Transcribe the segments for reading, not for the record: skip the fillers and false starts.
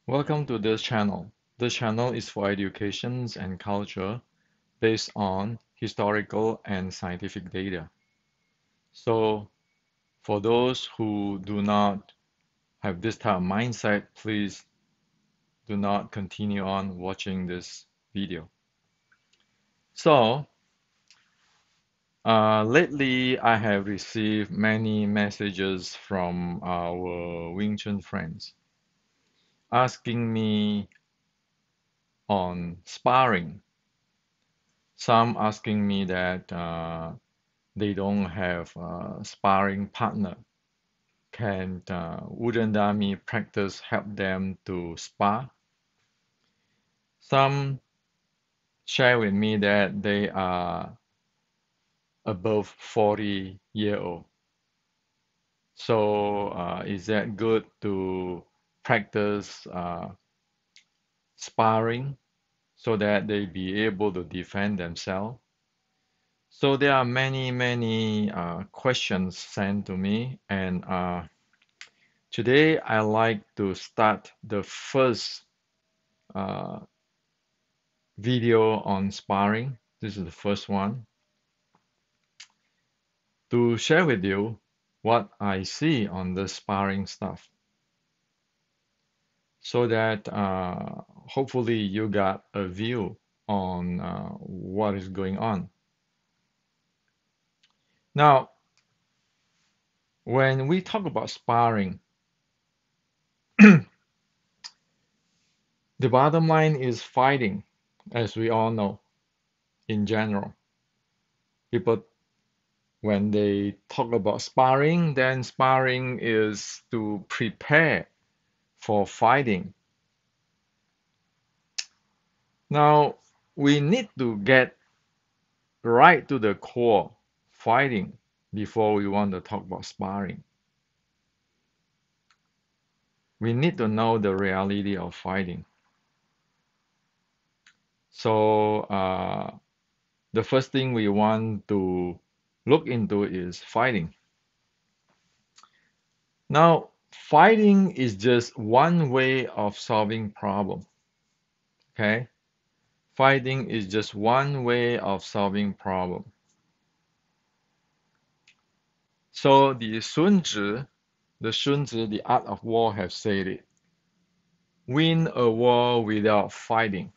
Welcome to this channel. This channel is for education and culture based on historical and scientific data. So, for those who do not have this type of mindset, please do not continue on watching this video. So, lately I have received many messages from our Wing Chun friends asking me on sparring. Some asking me that they don't have a sparring partner. Can wooden dummy practice help them to spar? Some share with me that they are above 40-year old. So is that good to practice sparring so that they be able to defend themselves? So there are many questions sent to me, and today I like to start the first uh, video on sparring. This is the first one to share with you what I see on the sparring stuff so that hopefully you got a view on what is going on. Now, when we talk about sparring, the bottom line is fighting, as we all know in general. People, when they talk about sparring, then sparring is to prepare for fighting. Now, we need to get right to the core fighting before we want to talk about sparring. We need to know the reality of fighting. So, the first thing we want to look into is fighting. Now, fighting is just one way of solving problem. Okay? Fighting is just one way of solving problem. So the Sun Tzu, the art of war, have said it. Win a war without fighting.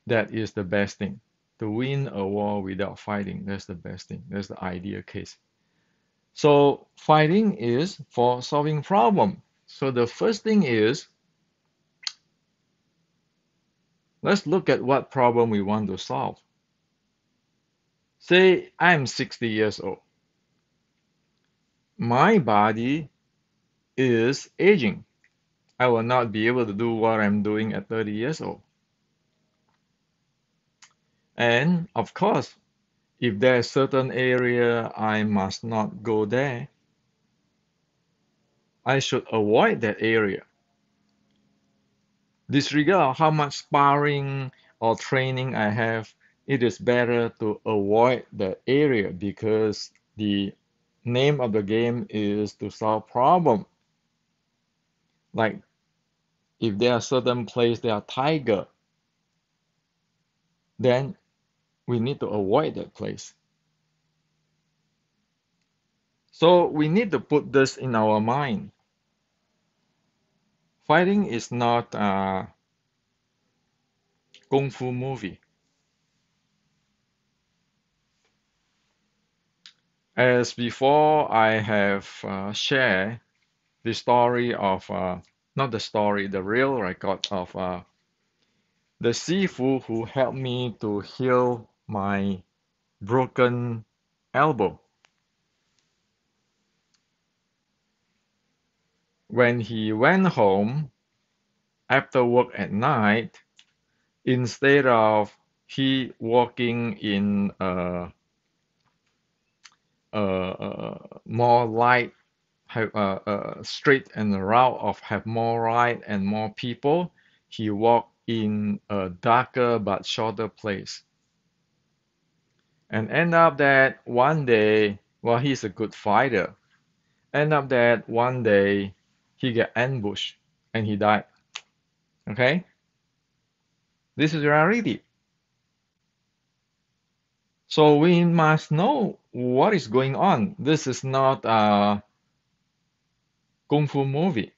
That is the best thing. To win a war without fighting, that's the best thing. That's the ideal case. So fighting is for solving problem. So the first thing is, let's look at what problem we want to solve. Say I'm 60 years old. My body is aging. I will not be able to do what I'm doing at 30 years old. And of course, if there's certain area I must not go there, I should avoid that area. Disregard how much sparring or training I have, it is better to avoid that area because the name of the game is to solve problem. Like if there are certain place there are tiger, then we need to avoid that place. So we need to put this in our mind. Fighting is not a kung fu movie. As before, I have shared the story of, not the story, the real record of the Sifu who helped me to heal my broken elbow. When he went home after work at night, instead of he walking in more light, straight and route of have more light and more people, he walked in a darker but shorter place. And end up that one day, well, he's a good fighter. End up that one day he get ambushed and he died. Okay? This is reality. So we must know what is going on. This is not a kung fu movie.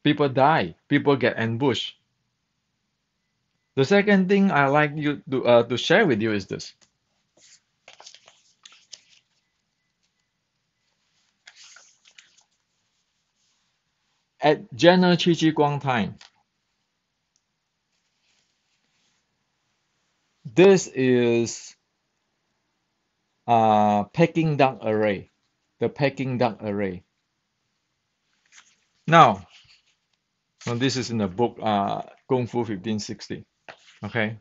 People die, people get ambushed. The second thing I like you to share with you is this. At General Qi Ji Guang time, this is Peking duck array, the Peking duck array. Now, this is in the book Kung Fu 1560. Okay,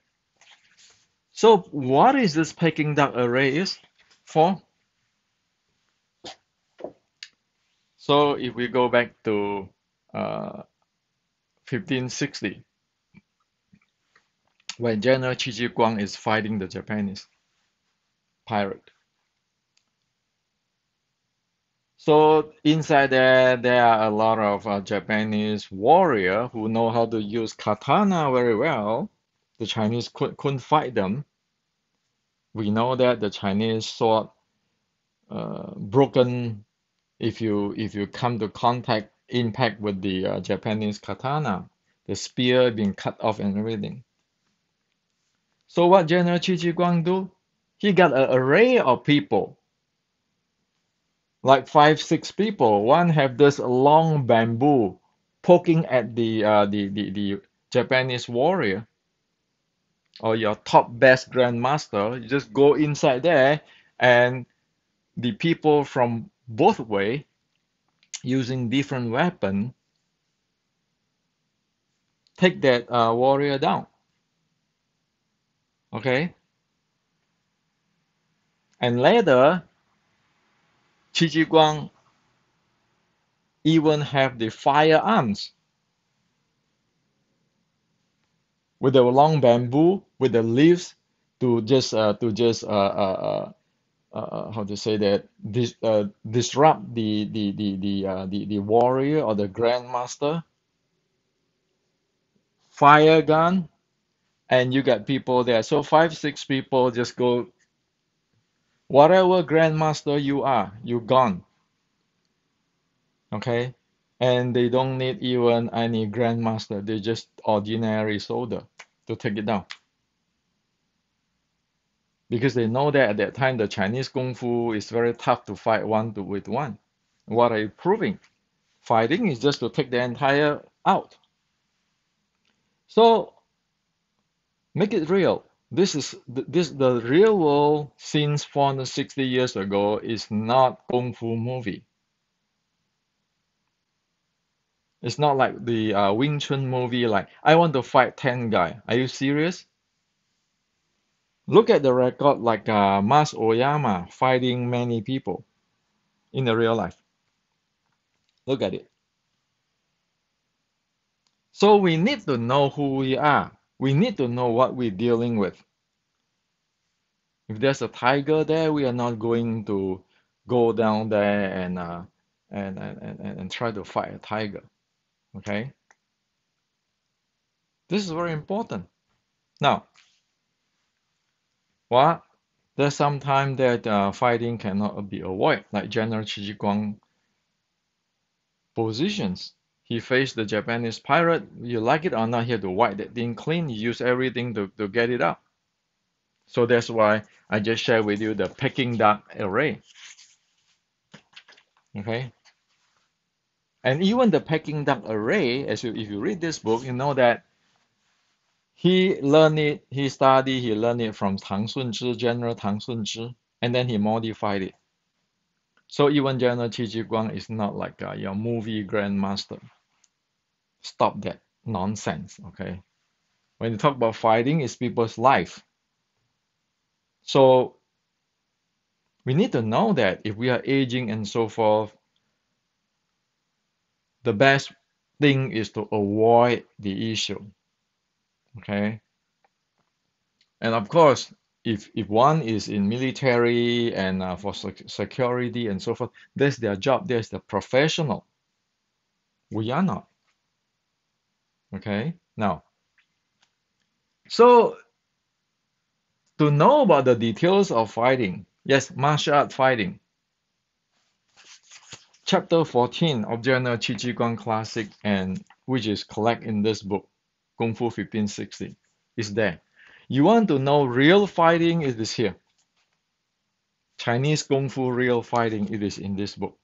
so what is this Peking duck array is for? So if we go back to 1560, when General Qi Ji Guang is fighting the Japanese pirate. So inside there are a lot of Japanese warrior who know how to use katana very well. The Chinese couldn't fight them. We know that the Chinese sword broken if you come to impact with the Japanese katana, the spear being cut off and everything. So what General Qi Ji Guang do? He got an array of people, like 5, 6 people. One have this long bamboo poking at the Japanese warrior or your top best grandmaster. You just go inside there, and the people from both way using different weapon take that warrior down. Okay, and later Qi Ji Guang even have the firearms with the long bamboo with the leaves to just how to say that disrupt the warrior or the grandmaster fire gun, and you got people there. So 5, 6 people just go, whatever grandmaster you are, you gone. Okay, and they don't need even any grandmaster. They just ordinary soldier to take it down, because they know that at that time the Chinese kung fu is very tough to fight with one. What are you proving? Fighting is just to take the entire out. So make it real. The real world since 460 years ago is not kung fu movie. It's not like the Wing Chun movie. Like I want to fight 10 guy. Are you serious? Look at the record like Mas Oyama fighting many people in the real life. Look at it. So we need to know who we are. We need to know what we're dealing with. If there's a tiger there, we are not going to go down there and try to fight a tiger. Okay? This is very important. Now, what? There's some time that fighting cannot be avoided, like General Qi Ji Guang positions. He faced the Japanese pirate. You like it or not, he had to wipe that thing clean. He used everything to get it up. So that's why I just shared with you the Peking duck array. Okay? And even the Peking duck array, if you read this book, you know that he learned it, he studied, he learned it from Tang Sunzhi, General Tang Sunzhi, and then he modified it. So even General Qi Ji Guang is not like your movie grandmaster. Stop that nonsense, okay? When you talk about fighting, it's people's life. So we need to know that if we are aging and so forth, the best thing is to avoid the issue. Okay. And of course, if one is in military and for security and so forth, that's their job, that's the professional. We are not. Okay? Now, so to know about the details of fighting, yes, martial art fighting, chapter 14 of General Chi Chi Guan Classic, and which is collect in this book, Kung Fu 1560, is there. You want to know real fighting, it is here. Chinese Kung Fu real fighting, it is in this book.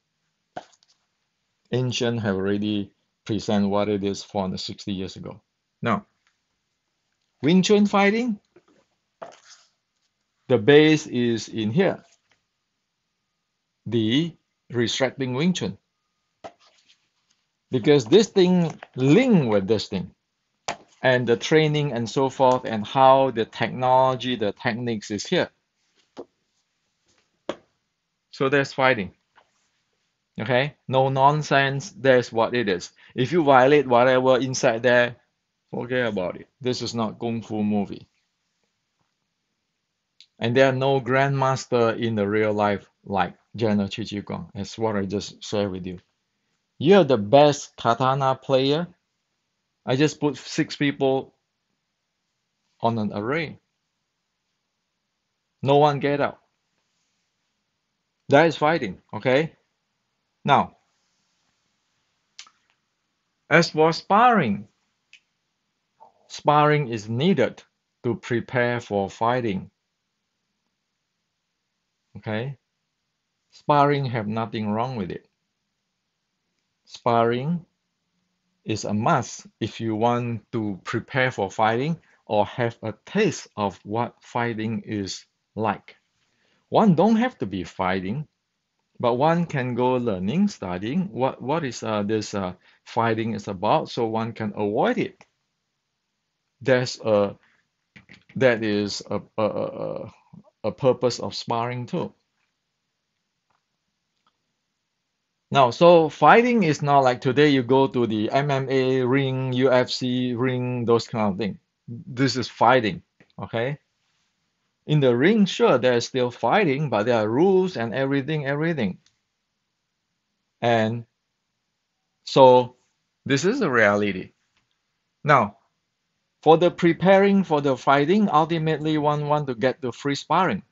Ancient have already present what it is 460 years ago. Now, Wing Chun fighting, the base is in here, the restricting Wing Chun, because this thing link with this thing, and the training and so forth, and how the technology, the techniques is here. So there's fighting. Okay, no nonsense. That's what it is. If you violate whatever inside there, forget about it. This is not Kung Fu movie. And there are no grandmaster in the real life like General Chi Chi Guang. That's what I just shared with you. You're the best katana player. I just put 6 people on an array. No one get out. That is fighting, okay? Now, as for sparring, sparring is needed to prepare for fighting, okay? Sparring have nothing wrong with it. Sparring is a must if you want to prepare for fighting or have a taste of what fighting is like. One don't have to be fighting, but one can go learning, studying what is this fighting is about, so one can avoid it. There's a that is a purpose of sparring too. Now, so fighting is not like today you go to the MMA ring, UFC ring, those kind of thing. This is fighting, okay? In the ring, sure, there's still fighting, but there are rules and everything. And so this is the reality. Now, for the preparing for the fighting, ultimately one want to get the free sparring,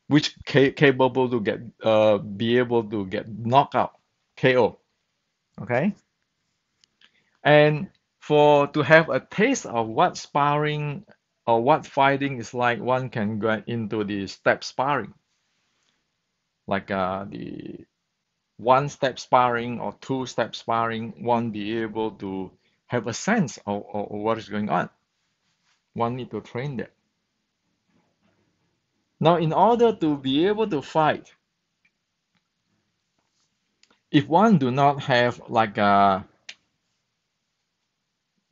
which capable to get be able to get knockout, KO. Okay? And for to have a taste of what sparring or what fighting is like, one can get into the step sparring, like the one-step sparring or two-step sparring. One be able to have a sense of what is going on. One need to train that. Now, in order to be able to fight, if one do not have like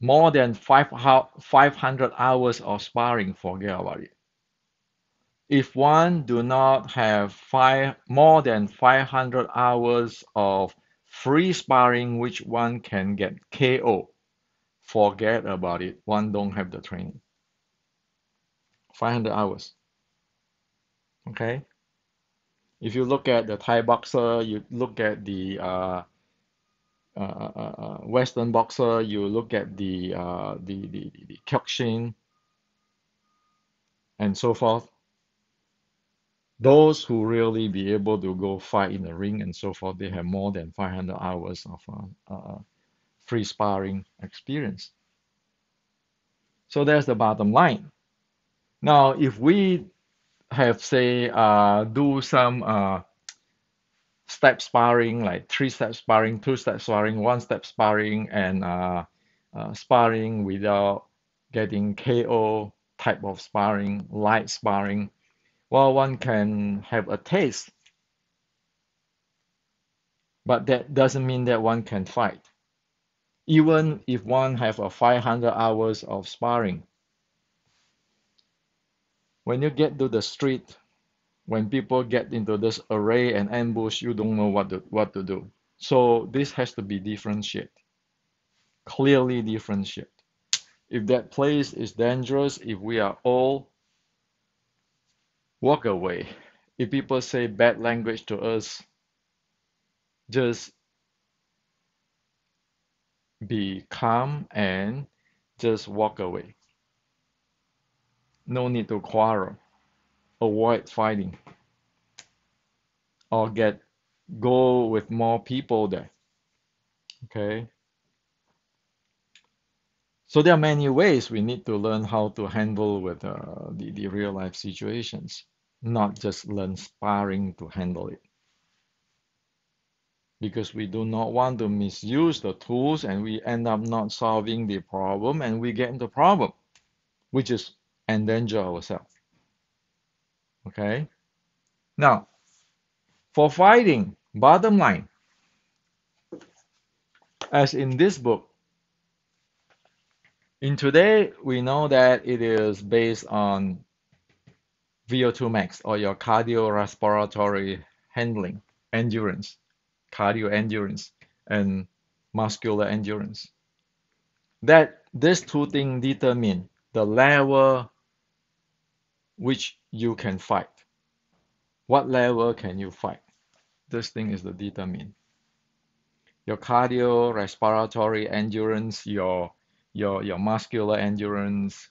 more than 500 hours of sparring, forget about it. If one do not have more than 500 hours of free sparring, which one can get KO, forget about it. One don't have the training. 500 hours. Okay. If you look at the Thai boxer, you look at the Western boxer, you look at the Kyokushin and so forth. Those who really be able to go fight in the ring and so forth, they have more than 500 hours of free sparring experience. So that's the bottom line. Now, if we have say do some step sparring, like 3-step sparring, 2-step sparring, 1-step sparring, and sparring without getting KO type of sparring, light sparring, well, one can have a taste, but that doesn't mean that one can fight. Even if one have a 500 hours of sparring, when you get to the street, when people get into this array and ambush, you don't know what to do. So this has to be differentiated, clearly differentiated. If that place is dangerous, if we are all, walk away. If people say bad language to us, just be calm and just walk away. No need to quarrel, avoid fighting, or go with more people there. Okay. So there are many ways we need to learn how to handle with the real life situations, not just learn sparring to handle it. Because we do not want to misuse the tools and we end up not solving the problem and we get into problem, which is endanger ourselves. Okay. Now, for fighting, bottom line, as in this book, in today we know that it is based on VO2 max or your cardiorespiratory handling, endurance, cardio endurance, and muscular endurance. That these two things determine the level which you can fight. What level can you fight? This thing is the determine. Your cardiorespiratory endurance, your muscular endurance,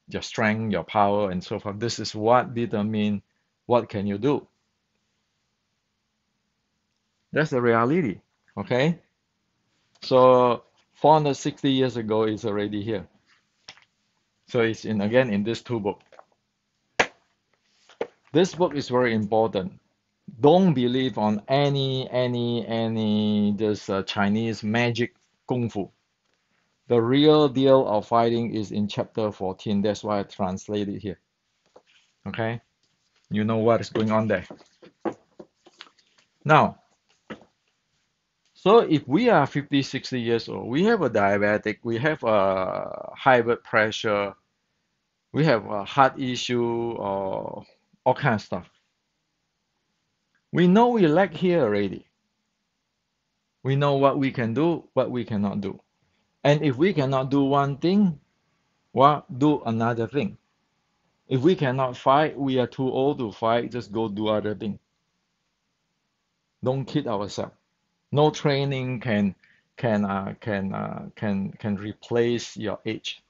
your strength, your power, and so forth. This is what determine what can you do. That's the reality. Okay? So 460 years ago it's already here. So it's in this two book. This book is very important. Don't believe on any this Chinese magic kung fu. The real deal of fighting is in chapter 14. That's why I translate it here. Okay? You know what is going on there. Now, so if we are 50, 60 years old, we have a diabetic, we have a high blood pressure, we have a heart issue, or all kind of stuff. We know we lack here already. We know what we can do, what we cannot do. And if we cannot do one thing, well, do another thing. If we cannot fight, we are too old to fight, just go do other thing. Don't kid ourselves. No training can replace your age.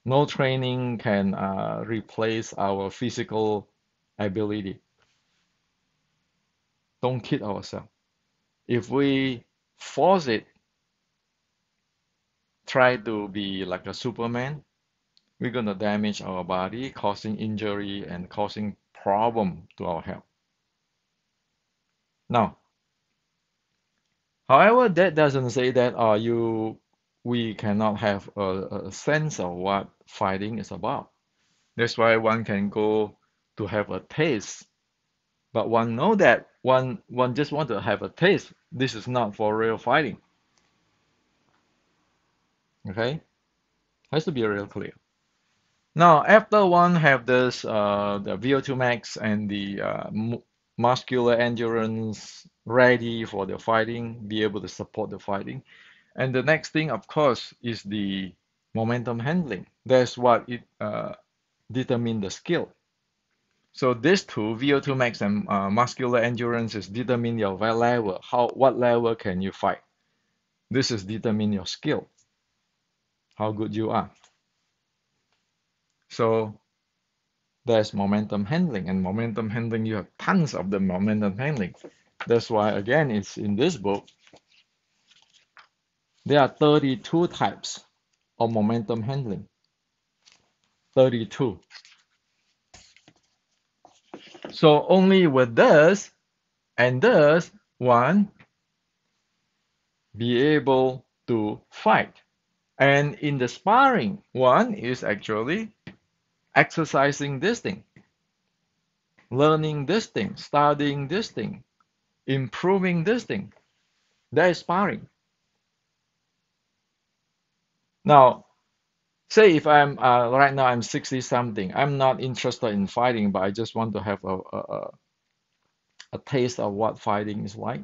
No training can replace our physical ability. Don't kid ourselves. If we force it, try to be like a Superman, we're gonna damage our body, causing injury and causing problem to our health. Now, however, that doesn't say that we cannot have a sense of what fighting is about. That's why one can go to have a taste, but one know that one just want to have a taste. This is not for real fighting. Okay, has to be real clear. Now, after one have this the VO2 max and the muscular endurance ready for the fighting, be able to support the fighting. And the next thing, of course, is the momentum handling. That's what it determine the skill. So these two, VO2 max and muscular endurance, is determine your level. What level can you fight? This is determine your skill, how good you are. So there's momentum handling, and momentum handling, you have tons of the momentum handling. That's why, again, it's in this book. There are 32 types of momentum handling. 32. So only with this and this, one be able to fight. And in the sparring, one is actually exercising this thing, learning this thing, studying this thing, improving this thing. That is sparring. Now, say if I'm right now I'm 60 something, I'm not interested in fighting, but I just want to have a taste of what fighting is like.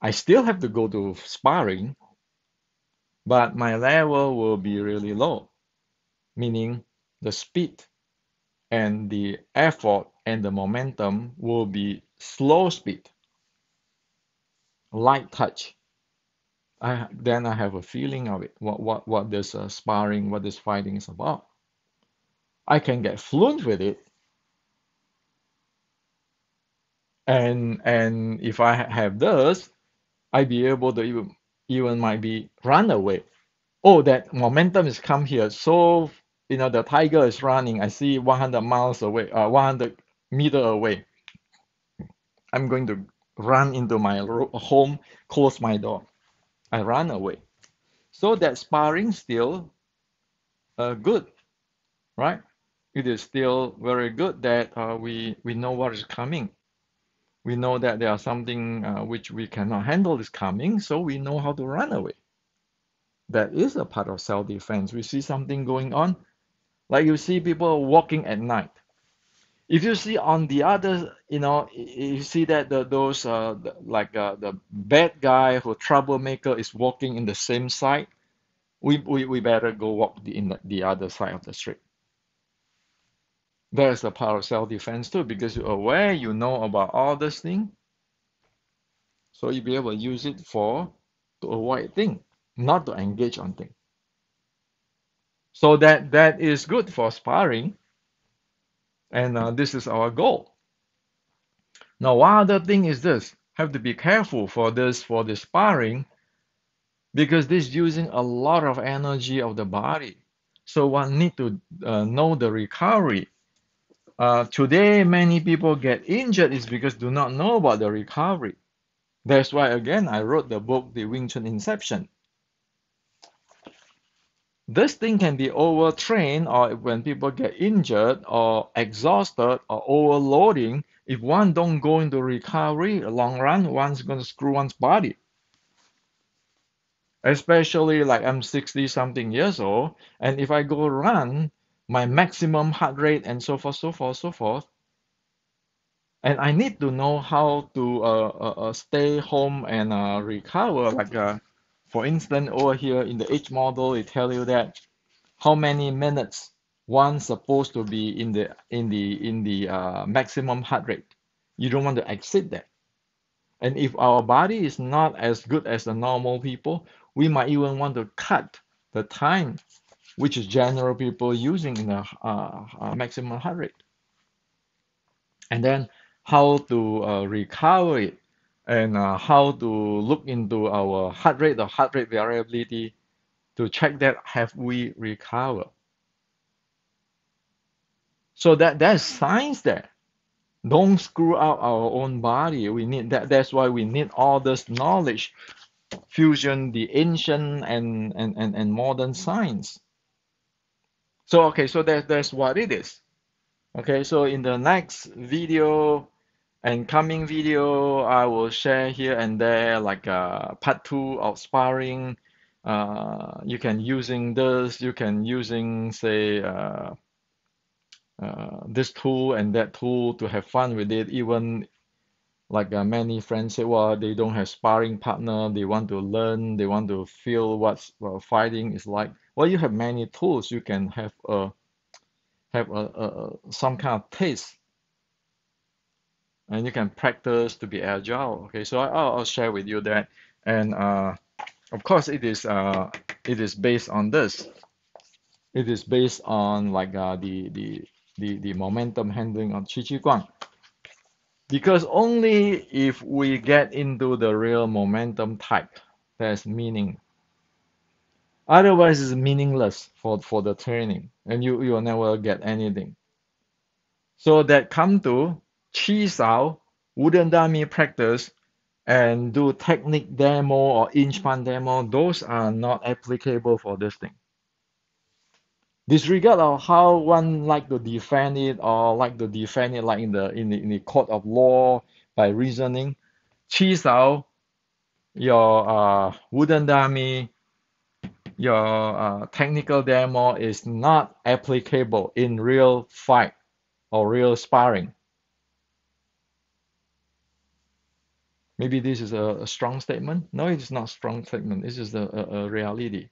I still have to go to sparring, but my level will be really low, meaning the speed and the effort and the momentum will be slow speed, light touch. Then I have a feeling of it. What this sparring, what this fighting is about. I can get fluent with it, and if I have this, I be able to even might be run away. Oh, that momentum is come here. So the tiger is running. I see 100 miles away, 100 meter away. I'm going to run into my home, close my door. I run away. So that sparring still good, right? It is still very good that we know what is coming. We know that there are something which we cannot handle is coming, so we know how to run away. That is a part of self-defense. We see something going on, like you see people walking at night. If you see on the other, you see that those the bad guy or troublemaker is walking in the same side, we better go walk in the other side of the street. There's the power of self-defense too, because you're aware, you know about all this thing, so you'll be able to use it to avoid thing, not to engage on thing. So that is good for sparring, and this is our goal. Now, one other thing is this: have to be careful for this sparring, because this using a lot of energy of the body. So one need to know the recovery. Today, many people get injured is because do not know about the recovery. That's why, again, I wrote the book, The Wing Chun Inception. This thing can be overtrained, or when people get injured or exhausted or overloading, if one don't go into recovery, long run, one's going to screw one's body. Especially like I'm 60 something years old, and if I go run, my maximum heart rate and so forth, so forth, so forth, and I need to know how to stay home and recover. Like for instance, over here in the age model, it tell you that how many minutes one's supposed to be in the maximum heart rate. You don't want to exceed that. And if our body is not as good as the normal people, we might even want to cut the time which is general people using in the maximum heart rate. And then how to recover it, and how to look into our heart rate or heart rate variability to check that have we recovered. So there's science there. Don't screw up our own body. We need that. That's why we need all this knowledge, fusion the ancient and modern science. So okay, so that's what it is. Okay, so in the next video and coming video, I will share here and there like part two of sparring. You can using this, you can using say this tool and that tool to have fun with it. Even like many friends say, well, they don't have sparring partner, they want to learn, they want to feel what fighting is like. Well, you have many tools. You can have some kind of taste, and you can practice to be agile. Okay, so I'll share with you that, and of course it is based on this. It is based on like the momentum handling of Qi Qi Guang. Because only if we get into the real momentum type, there's meaning. Otherwise, it's meaningless for the training, and you will never get anything. So that come to Chi Sao, wooden dummy practice, and do technique demo or inch pan demo, those are not applicable for this thing. Disregard of how one like to defend it or like to defend it like in the court of law by reasoning. Chi Sao, your wooden dummy, your technical demo is not applicable in real fight or real sparring. Maybe this is a strong statement. No, it is not strong statement. This is a reality.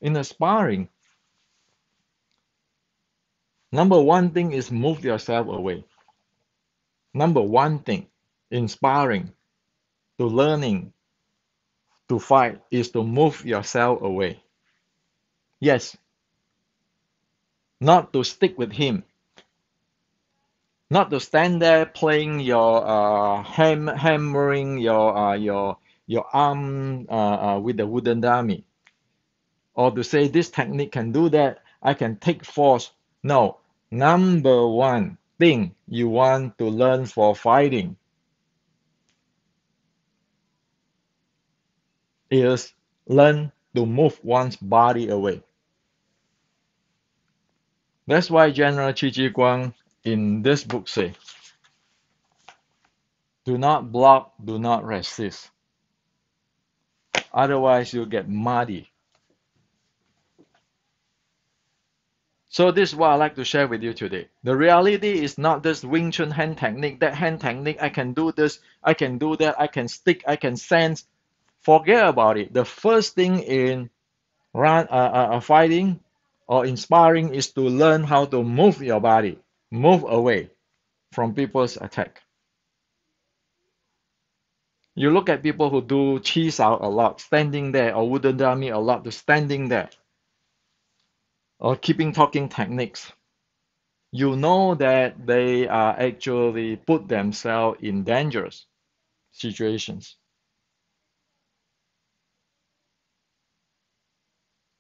In a sparring, number one thing is move yourself away. Number one thing in sparring, to learning to fight is to move yourself away. Yes, not to stick with him, not to stand there playing your hammering your arm with the wooden dummy, or to say this technique can do that, I can take force. No, number one thing you want to learn for fighting is learn to move one's body away. That's why General Chi Chi Guang in this book say, do not block, do not resist. Otherwise, you'll get muddy. So this is what I like to share with you today. The reality is not this Wing Chun hand technique, that hand technique, I can do this, I can do that, I can stick, I can sense. Forget about it. The first thing in fighting or inspiring is to learn how to move your body, move away from people's attack. You look at people who do chi sao a lot, standing there, or wooden dummy a lot, to standing there, or keeping talking techniques. You know that they are actually put themselves in dangerous situations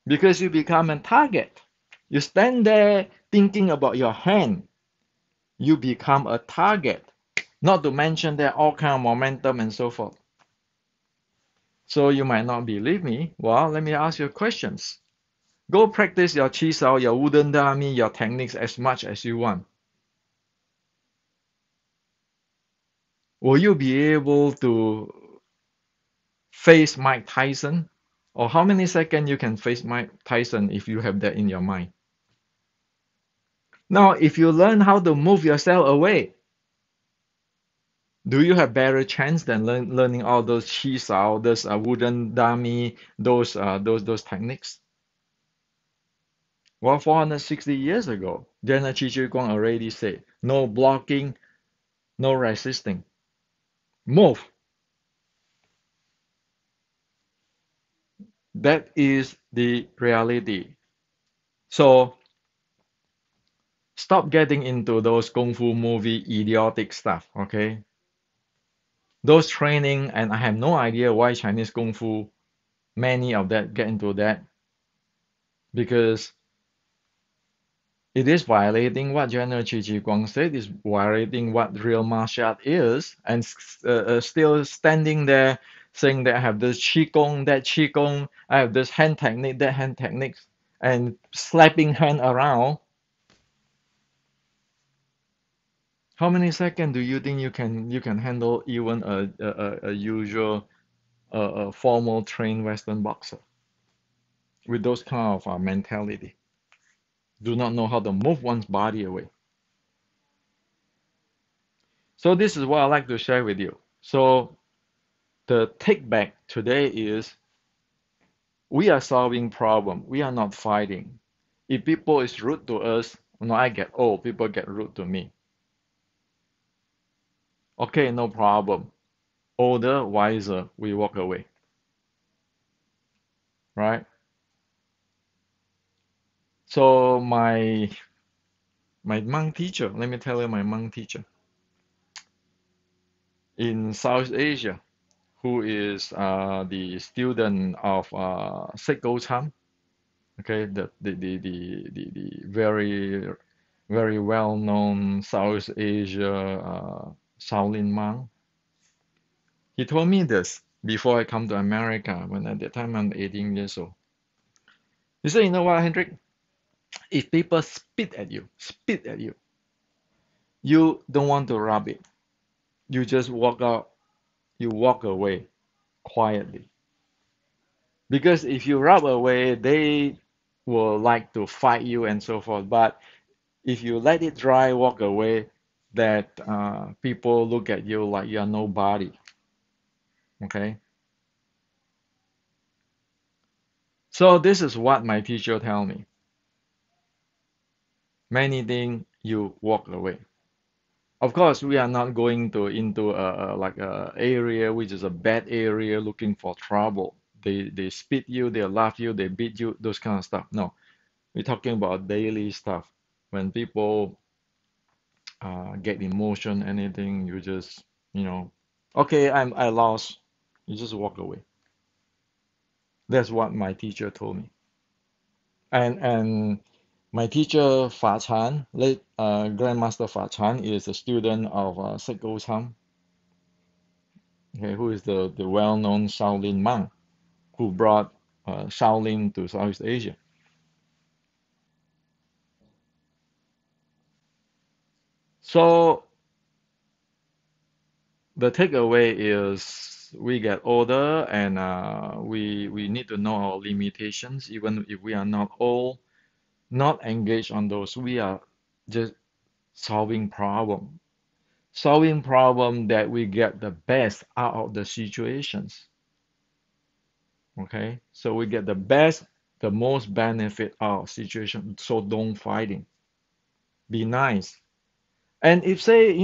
because you become a target. You stand there thinking about your hand, you become a target. Not to mention there are all kind of momentum and so forth. So you might not believe me. Well, let me ask you questions. Go practice your chi sao, your wooden dummy, your techniques as much as you want. Will you be able to face Mike Tyson? Or how many seconds you can face Mike Tyson if you have that in your mind? Now, if you learn how to move yourself away, do you have better chance than learning all those chi sao, those wooden dummy, those techniques? Well, 460 years ago, General Chi Chi Guang already said, no blocking, no resisting. Move. That is the reality. So stop getting into those kung fu movie idiotic stuff, okay? Those training, and I have no idea why Chinese kung fu, many of that get into that, because it is violating what General Chi Chi Guang said, is violating what real martial art is, and still standing there saying that I have this qigong, that qigong, I have this hand technique, that hand techniques, and slapping hand around. How many seconds do you think you can handle even a usual formal trained Western boxer with those kind of mentality? Do not know how to move one's body away. So this is what I like to share with you. So the take back today is we are solving problem. We are not fighting. If people is rude to us, I get old, people get rude to me. Okay, no problem. Older, wiser, we walk away. Right? So my monk teacher, let me tell you my monk teacher in South Asia, who is the student of Sek Cham, okay, the very well-known South Asia Shaolin monk. He told me this before I come to America, when at that time I'm 18 years old. He said, you know what, Hendrik? If people spit at you, you don't want to rub it. You just walk out, you walk away quietly. Because if you rub away, they will like to fight you and so forth. But if you let it dry, walk away, that people look at you like you're nobody. Okay? So this is what my teacher tell me. Many things you walk away. Of course, we are not going to into like a area which is a bad area looking for trouble. They spit you, they laugh you, they beat you, those kind of stuff. No, we're talking about daily stuff. When people get emotion, anything, you just, you know, okay, I lost. You just walk away. That's what my teacher told me. And my teacher Fa Chan, late Grandmaster Fa Chan, is a student of Seko Cham, okay, who is the well-known Shaolin monk who brought Shaolin to Southeast Asia. So the takeaway is we get older and we need to know our limitations, even if we are not all not engaged on those. We are just solving problem that we get the best out of the situations. Okay, so we get the best, the most benefit out of situation. So don't fighting. Be nice. And if say,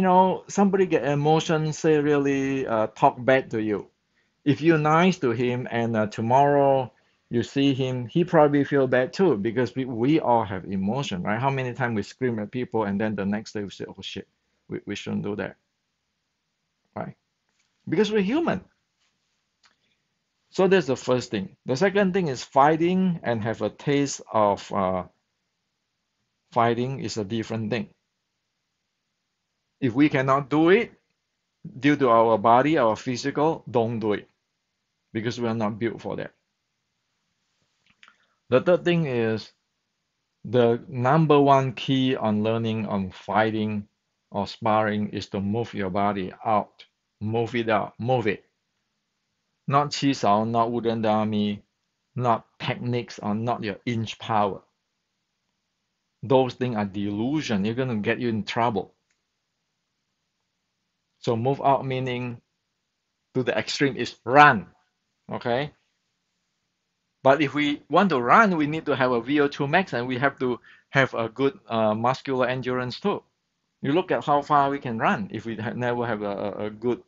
somebody get emotion, say really talk bad to you. If you're nice to him and tomorrow you see him, he probably feel bad too because we all have emotion, right? How many times we scream at people and then the next day we say, oh shit, we shouldn't do that, right? Because we're human. So that's the first thing. The second thing is fighting and have a taste of fighting is a different thing. If we cannot do it due to our body, our physical, don't do it because we are not built for that. The third thing is the number one key on learning on fighting or sparring is to move your body out. Move it out. Move it. Not chi sao, not wooden dummy, not techniques or not your inch power. Those things are delusion. You're going to get you in trouble. So move out meaning to the extreme is run. Okay? But if we want to run, we need to have a VO2 max and we have to have a good muscular endurance too. You look at how far we can run if we never have a good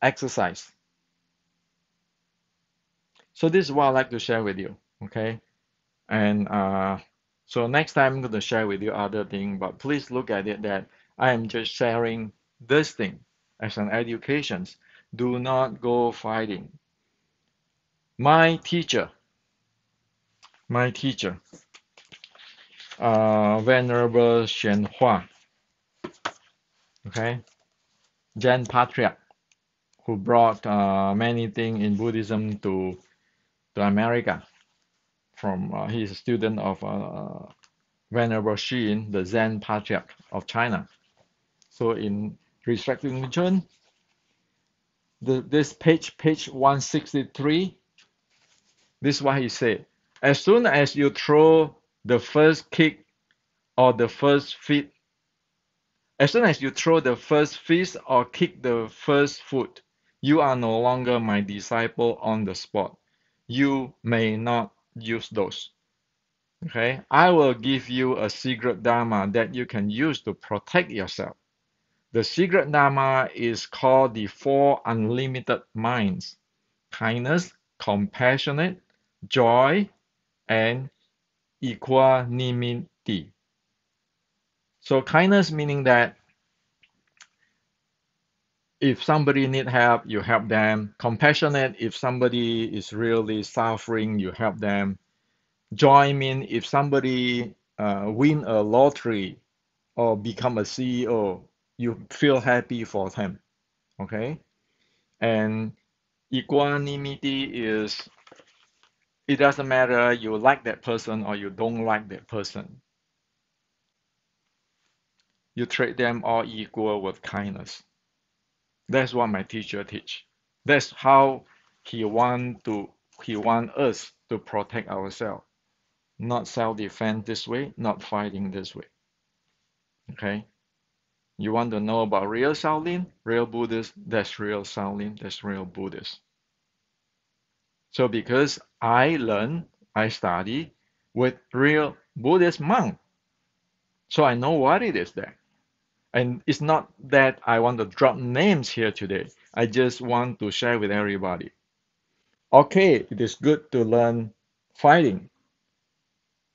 exercise. So this is what I'd like to share with you. Okay? And so next time I'm going to share with you other thing, but please look at it that I am just sharing this thing as an education. Do not go fighting. My teacher, my teacher, Venerable Shen Hua, okay, Zen Patriarch, who brought many things in Buddhism to America. From he's a student of Venerable Xin, the Zen Patriarch of China. So in Restricting Chun, this page 163, this is what he said. As soon as you throw the first kick or the first feet, as soon as you throw the first fist or kick the first foot, you are no longer my disciple on the spot. You may not use those. Okay, I will give you a secret dharma that you can use to protect yourself. The secret dharma is called the four unlimited minds: kindness, compassionate, joy, and equanimity. So kindness meaning that if somebody need help, you help them. Compassionate, if somebody is really suffering, you help them. Joy mean if somebody win a lottery or become a CEO, you feel happy for them. Okay? And equanimity is it doesn't matter you like that person or you don't like that person. You treat them all equal with kindness. That's what my teacher teach. That's how he want us to protect ourselves, not self-defense this way, not fighting this way. Okay? You want to know about real Shaolin, real Buddhist, that's real Shaolin, that's real Buddhist. So because I study with real Buddhist monk, so I know what it is there. And it's not that I want to drop names here today. I just want to share with everybody. Okay, it is good to learn fighting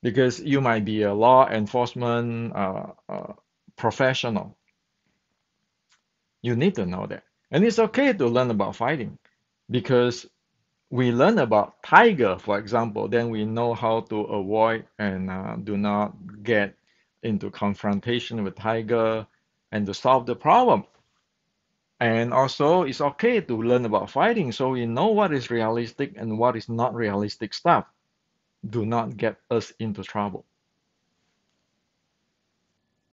because you might be a law enforcement professional. You need to know that. And it's okay to learn about fighting because we learn about tiger, for example, then we know how to avoid and do not get into confrontation with tiger and to solve the problem. And also, it's okay to learn about fighting so we know what is realistic and what is not realistic stuff. Do not get us into trouble.